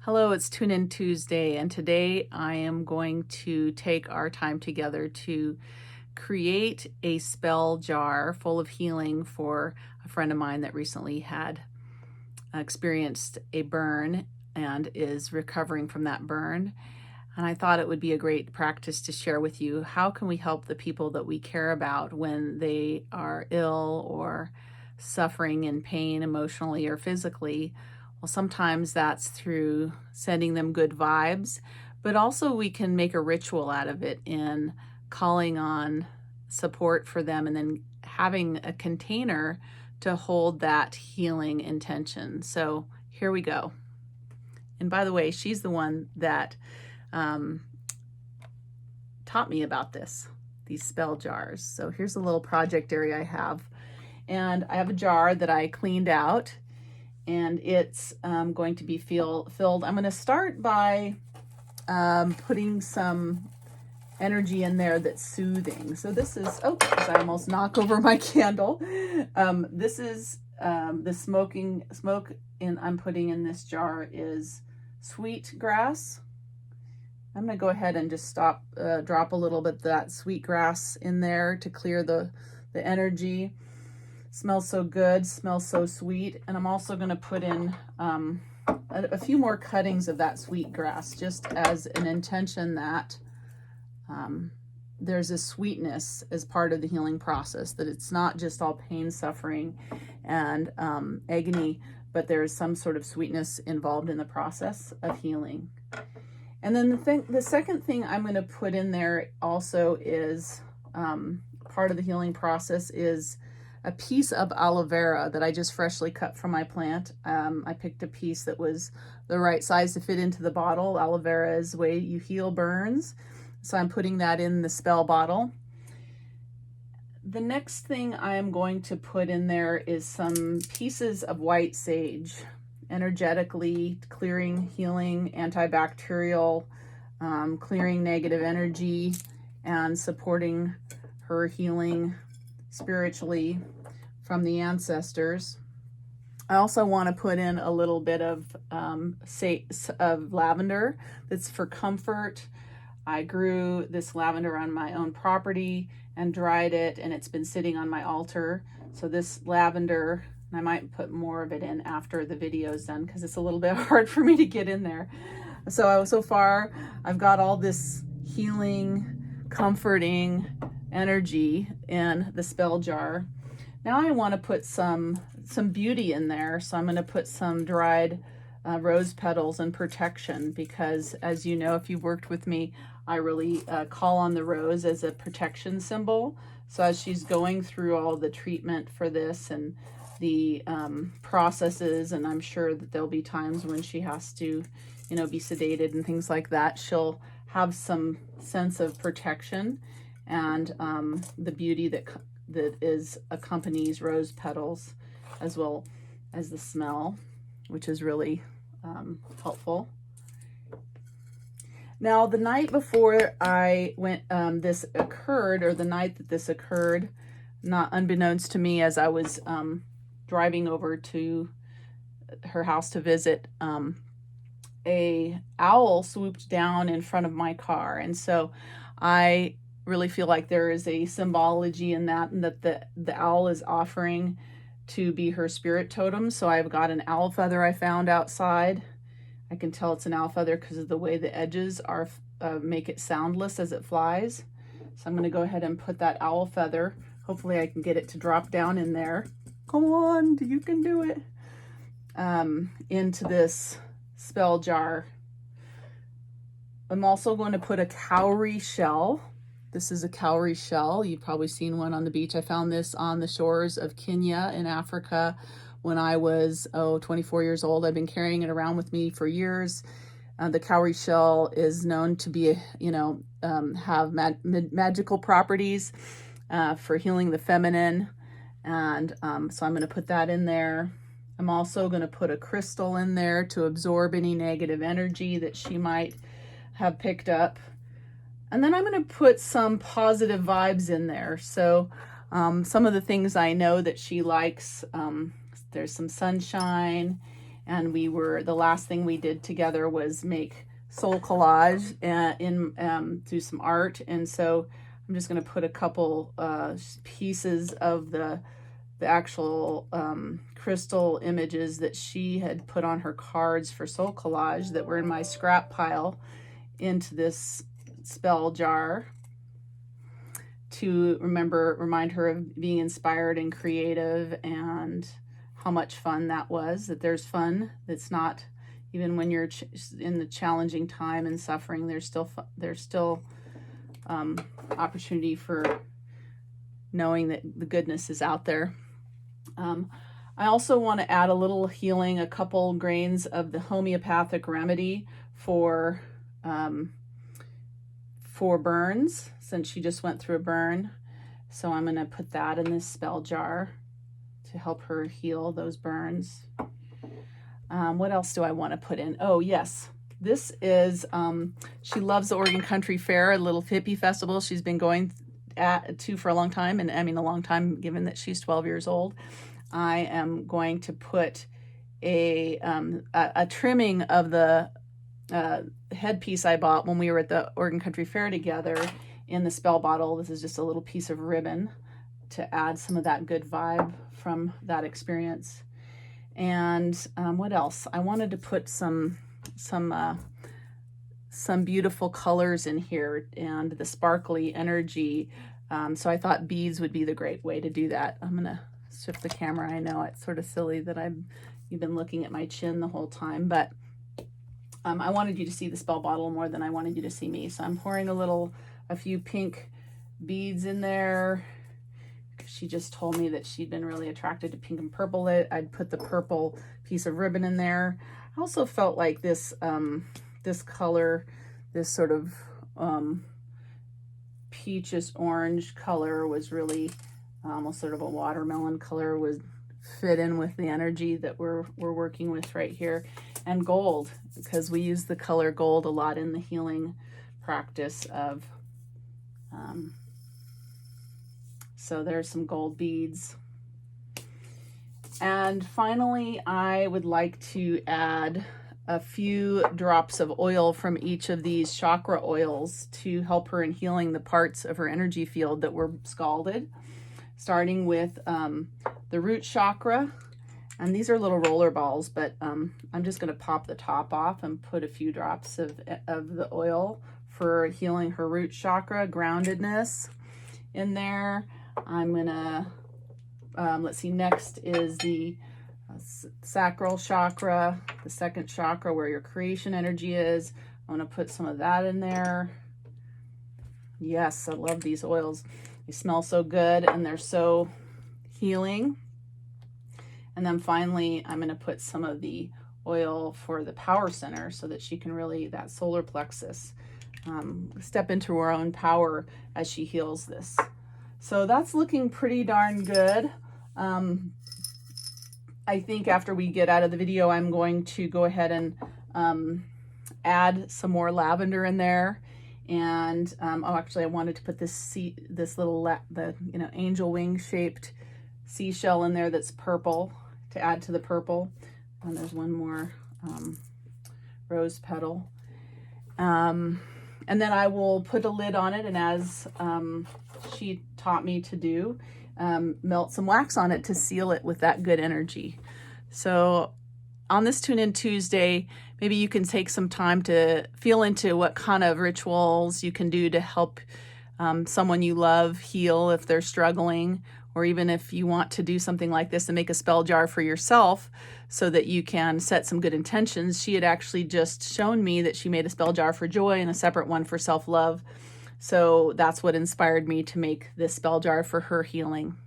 Hello, it's Tune In Tuesday, and today I am going to take our time together to create a spell jar full of healing for a friend of mine that recently had experienced a burn and is recovering from that burn. And I thought it would be a great practice to share with you. How can we help the people that we care about when they are ill or suffering in pain emotionally or physically? Well, sometimes that's through sending them good vibes, but also we can make a ritual out of it in calling on support for them and then having a container to hold that healing intention. So here we go. And by the way, she's the one that taught me about these spell jars. So here's a little project area I have. And I have a jar that I cleaned out, and it's going to be filled. I'm going to start by putting some energy in there that's soothing. So this is, oh, I almost knock over my candle. This is the smoke I'm putting in this jar is sweet grass. I'm going to go ahead and just drop a little bit of that sweet grass in there to clear the energy. Smells so good, smells so sweet. And I'm also going to put in a few more cuttings of that sweet grass, just as an intention that there's a sweetness as part of the healing process, that it's not just all pain, suffering, and agony, but there's some sort of sweetness involved in the process of healing. And then the second thing I'm going to put in there also is part of the healing process is a piece of aloe vera that I just freshly cut from my plant. I picked a piece that was the right size to fit into the bottle. Aloe vera is the way you heal burns. So I'm putting that in the spell bottle. The next thing I am going to put in there is some pieces of white sage, energetically clearing, healing, antibacterial, clearing negative energy, and supporting her healing spiritually from the ancestors. I also want to put in a little bit of lavender that's for comfort. I grew this lavender on my own property and dried it, and it's been sitting on my altar. So this lavender, I might put more of it in after the video is done because it's a little bit hard for me to get in there. So far I've got all this healing, comforting energy in the spell jar. Now I want to put some beauty in there, so I'm going to put some dried rose petals and protection, because as you know, if you've worked with me, I really call on the rose as a protection symbol. So as she's going through all the treatment for this and the processes, and I'm sure that there'll be times when she has to, be sedated and things like that, she'll have some sense of protection and the beauty that accompanies rose petals, as well as the smell, which is really helpful. Now, the night before I went, this occurred, or the night that this occurred, not unbeknownst to me, as I was driving over to her house to visit, a owl swooped down in front of my car, and so I really feel like there is a symbology in that, and that the owl is offering to be her spirit totem. So I've got an owl feather I found outside. I can tell it's an owl feather because of the way the edges are make it soundless as it flies. So I'm going to go ahead and put that owl feather. Hopefully I can get it to drop down in there. Come on, you can do it. Into this spell jar. I'm also going to put a cowrie shell. This is a cowrie shell. You've probably seen one on the beach. I found this on the shores of Kenya in Africa when I was 24 years old. I've been carrying it around with me for years. The cowrie shell is known to be, have magical properties for healing the feminine. And so I'm going to put that in there. I'm also going to put a crystal in there to absorb any negative energy that she might have picked up. And then I'm going to put some positive vibes in there. So some of the things I know that she likes, there's some sunshine and the last thing we did together was make soul collage do some art. And so I'm just going to put a couple pieces of the actual crystal images that she had put on her cards for soul collage that were in my scrap pile into this spell jar to remind her of being inspired and creative, and how much fun that was, that there's fun. It's not, even when you're in the challenging time and suffering, there's still opportunity for knowing that the goodness is out there. I also want to add a little healing, a couple grains of the homeopathic remedy for burns, since she just went through a burn. So I'm going to put that in this spell jar to help her heal those burns. What else do I want to put in? Oh, yes. This is, she loves the Oregon Country Fair, a little hippie festival she's been going to for a long time. And I mean, a long time, given that she's 12 years old. I am going to put a trimming of the headpiece I bought when we were at the Oregon Country Fair together in the spell bottle. This is just a little piece of ribbon to add some of that good vibe from that experience. And what else? I wanted to put some beautiful colors in here and the sparkly energy. So I thought beads would be the great way to do that. I'm gonna shift the camera. I know it's sort of silly that you've been looking at my chin the whole time, but I wanted you to see the spell bottle more than I wanted you to see me. So I'm pouring a few pink beads in there. She just told me that she'd been really attracted to pink and purple. I'd put the purple piece of ribbon in there. I also felt like this color, this sort of peachish orange color, was really almost sort of a watermelon color, would fit in with the energy that we're working with right here. And gold, because we use the color gold a lot in the healing practice of so there's some gold beads. And finally, I would like to add a few drops of oil from each of these chakra oils to help her in healing the parts of her energy field that were scalded, starting with the root chakra. And these are little roller balls, but I'm just going to pop the top off and put a few drops of the oil for healing her root chakra, groundedness in there. I'm going to, let's see, next is the sacral chakra, the second chakra where your creation energy is. I'm going to put some of that in there. Yes, I love these oils. They smell so good and they're so healing. And then finally, I'm going to put some of the oil for the power center so that she can really, that solar plexus, step into her own power as she heals this. So that's looking pretty darn good. I think after we get out of the video, I'm going to go ahead and add some more lavender in there. And oh, actually, I wanted to put this little angel wing shaped seashell in there that's purple to add to the purple. And there's one more rose petal. And then I will put a lid on it, and as she taught me to do, melt some wax on it to seal it with that good energy. So on this Tune In Tuesday, maybe you can take some time to feel into what kind of rituals you can do to help someone you love heal if they're struggling, or even if you want to do something like this and make a spell jar for yourself so that you can set some good intentions. She had actually just shown me that she made a spell jar for joy and a separate one for self-love. So that's what inspired me to make this spell jar for her healing.